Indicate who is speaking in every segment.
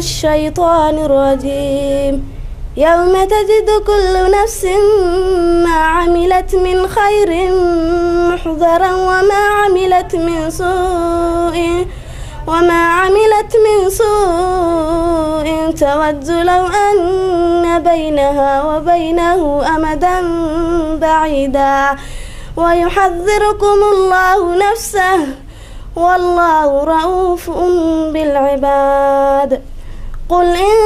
Speaker 1: الشيطان الرجيم يوم تجد كل نفس ما عملت من خير محضرا وما عملت من سوء تود لو أن بينها وبينه أمدا بعيدا ويحذركم الله نفسه والله رؤوف بالعباد قل إن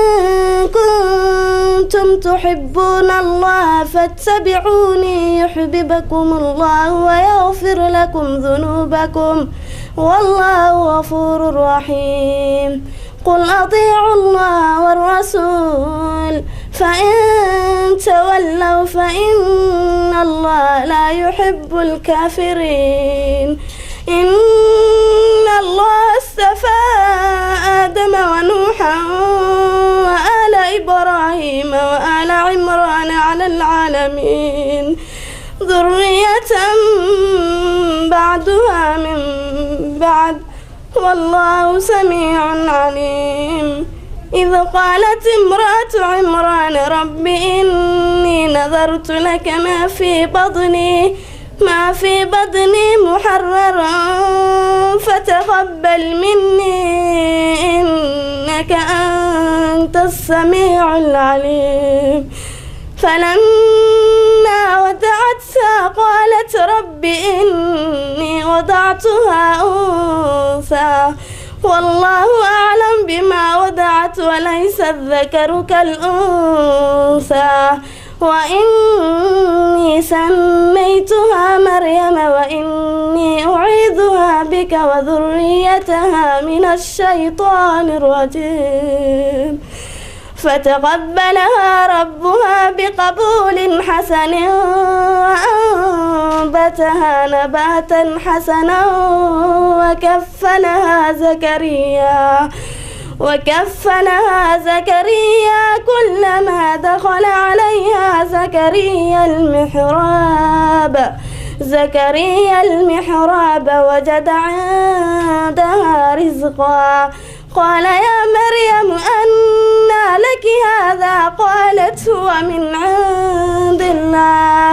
Speaker 1: كنتم تحبون الله فاتبعوني يحببكم الله ويغفر لكم ذنوبكم والله غفور رحيم قل أطيعوا الله والرسول فإن تولوا فإن الله لا يحب الكافرين إن الله اصطفى آدم ونوحا وآل إبراهيم وآل عمران على العالمين ذرية بعدها من بعد والله سميع عليم إذ قالت امرأة عمران رب إني نذرت لك ما في بطني محررا فتقبل مني إنك أنت السميع العليم فلما وضعتها قالت رب إني وضعتها أنثى والله أعلم بما وضعت وليس الذكر كالأنثى وإني سميتها مريم وإني أعيذها بك وذريتها من الشيطان الرجيم فتقبلها ربها بقبول حسن وأنبتها نباتا حسنا وكفلها زكريا كلما دخل عليها زكريا المحراب وجد عندها رزقا قال يا مريم أنى لك هذا قالت هو من عند الله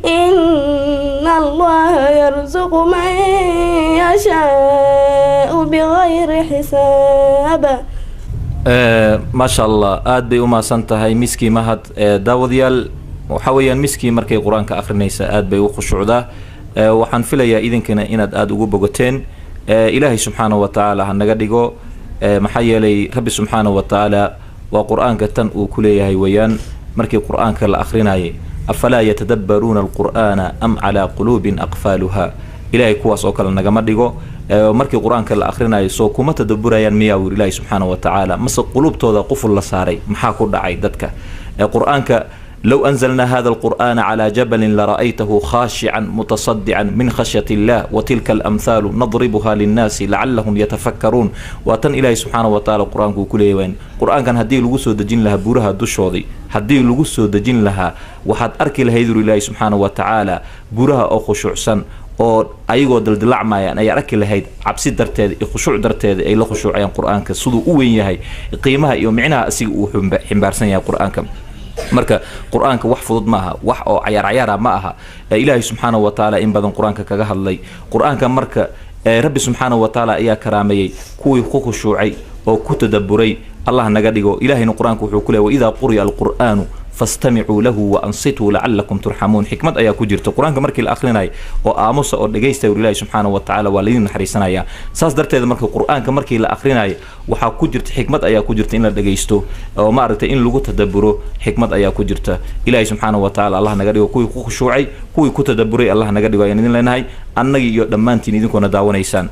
Speaker 1: إن الله يرزق من يشاء بغير حساب
Speaker 2: ما شاء الله aad bay u maasan tahay miski mahad daawadayaal waxa weeyaan miski markay quraanka akhrinaysa aad bay u khushuucdaa waxaan filayaa idinkana inaad aad ugu bogateen ilaahay subhanahu wa ta'ala ha naga dhigo maxaa yeelay rabbi subhanahu wa ta'ala waa quraanka tan uu ku leeyahay weeyaan markii quraanka la akhrinayo afala yatadabbaruna alqur'ana am ala qulubin aqfaluha ilaahay kuwaas oo kale naga ma dhigo markii quraanka la akhrinayo soo kuma tadabburayaan miyaa uu ilaahay subhanahu wa ta'ala mase qulubtooda quful la saaray maxaa ku dhacay dadka quraanka لو أنزلنا هذا القرآن على جبل لرأيته خاشعا متصدعا من خشية الله وتلك الأمثال نضربها للناس لعلهم يتفكرون واتن إلهي سبحانه وتعالى القرآن كل يوم قرآن كان هدي لغسو دجين لها بورها دوشوضي هدي لغسو دجين لها وحد أركي لها يذر إلهي سبحانه وتعالى بورها أو خشوع سن oo ayagoo daldalac maayaan ay arki lahayd cabsi darteed iyo khushuuc darteed ay la khushuucayaan quraanka sidoo u weyn yahay qiimaha iyo micnaha asiga uu ximbaarsan yahay quraanka marka quraanka wax fudud maaha wax oo ciyaar ma aha ilaahay subhanahu wa ta'ala in badan quraanka kaga hadlay quraanka marka rabbi subhanahu wa ta'ala ayaa karaamayay kuwii ku khushuucay oo ku tadabburay allah naga dhigo ilaahayna quraanka wuxuu ku leeyahay idha quriya alqur'anu فاستمعوا له وانصتوا لعلكم ترحمون حكمت ayaa ku jirta quraanka markii la akhrinayo oo aamusa oo dhageystay ilaahay subhanahu wa ta'ala waliin naxariisanaya saas darteed markii quraanka markii la akhrinayo waxa ku jirta xikmad ayaa ku jirta in la dhageysto oo ma aragtay in lagu tadabburo xikmad ayaa ku jirta ilaahay subhanahu wa ta'ala allah naga dhigo kuwii ku khushuucay kuwii ku tadabburay allah naga dhigo ayaan idin leenahay annagi iyo dhamaantiin idinkoona daawanaysaan